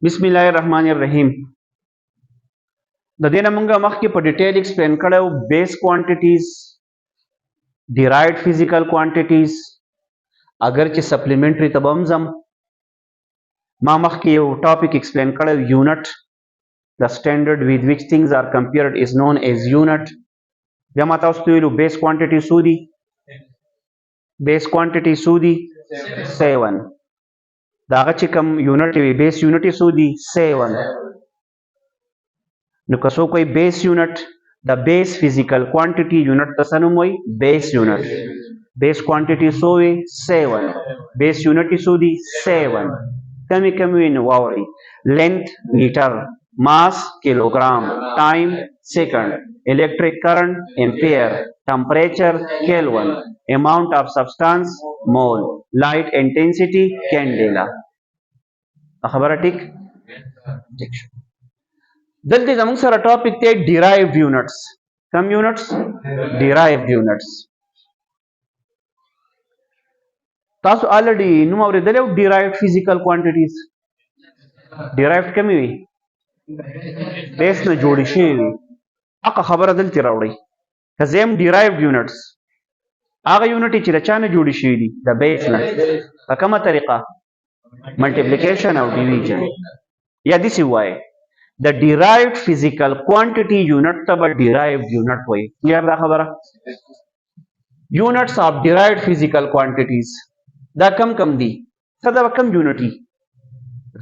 بسم الله الرحمن الرحیم. د دې نه موږ مخکې په ډیټیل ایکسپلین کړو بیس کوانټیټیز، ډیرایوډ فزیکل کوانټیټیز. اگر چې سپلیمنټری ته به هم ځم، ما مخکې یو ټاپک ایکسپلین کړی یونټ. د سټینډرډ with which things are compared is known as unit. بیا ما تاسو ته ویلو بیس کوانټیټي څو دي؟ بیس کوانټیټي څو دي؟ 7. د هغه چې کوم یونټ وي بیس یونټ یې څو دي؟ 7. نو که څوک وایي بیس یونټ، د بیس فزیکل کوانټیټي یونټ ته څه نوم وایي؟ بیس یونټ. بیس کوانټیټي څو وي؟ 7. بیس یونټ یې څو دي؟ 7. کمې کمې وي نو واورئ. لینث میټر، mass kilogram, time second, electric current ampere, temperature Kelvin, amount of substance mole, light intensity candela. خبره ټیک؟ دلته زموږ سره ټاپک دی derived units. کم units؟ derived units. تاسو already نوم اورېدلی و derived physical quantities. derived کمې وي؟ بیس نه جوړې شوې وي. هغه خبره دلته راوړئ. که زه یم ډیرایوډ یونټس، هغه یونټ چې د چا نه جوړې شوي دي؟ د بیس نه. په کومه طریقه؟ ملټیپلیکیشن او ډیویژن. یا داسې ووایئ د ډیرایوډ فزیکل کوانټیټي یونټ ته به ډیرایوډ یونټ وایي. کلیر دا خبره؟ یونټس آف ډیرایوډ فزیکل کوانټیټیز دا کم کم دي؟ څه دا کم یونټ دي؟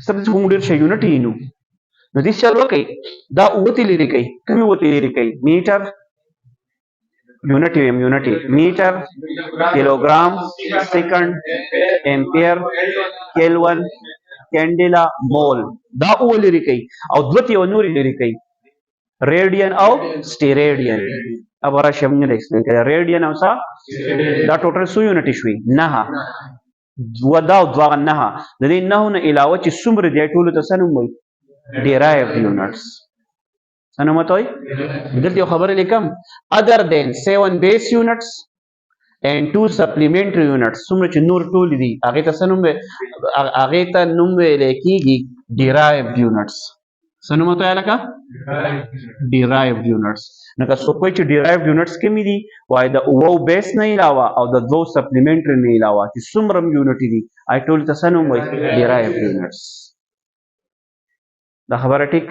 څه موږ ډېر شی یونټ یې نو نو دې چل وکړئ. دا اوتې لرې کوي. کومې اوتې لرې کوي؟ میټر یونټ ویم یونټ میټر، کیلوګرام، سیکنډ، امپیر، کیلون، کینډیلا، مول. دا او لرې کوي او دوه یو نورې لرې کوي، ریډین او سټیریډین. اب راشه موږ نه ایکسپلین کړی. ریډین او څه؟ دا ټوټل څو یونټ شوي؟ 9. دوه دا او دوه 9. د دې 9 نه علاوه چې څومره دی ټولو ته څه نوم وایي؟ derived units. څه نوم ورته وایي؟ دلته یو خبره لیکم. other than 7 base units and 2 supplementary units. څومره چې نور ټول دي هغې ته څه نوم هغې ته نوم ویلی کېږي derived units. څه نوم ورته وایي لکه؟ derived units. نو که څوک وایي چې derived units کومې دي؟ وایي د 9 بیس نه علاوه او د 2 supplementary نه علاوه چې څومره یونټ دي هغې ټولو ته څه نوم وایي؟ derived units. دا خبره ټیک؟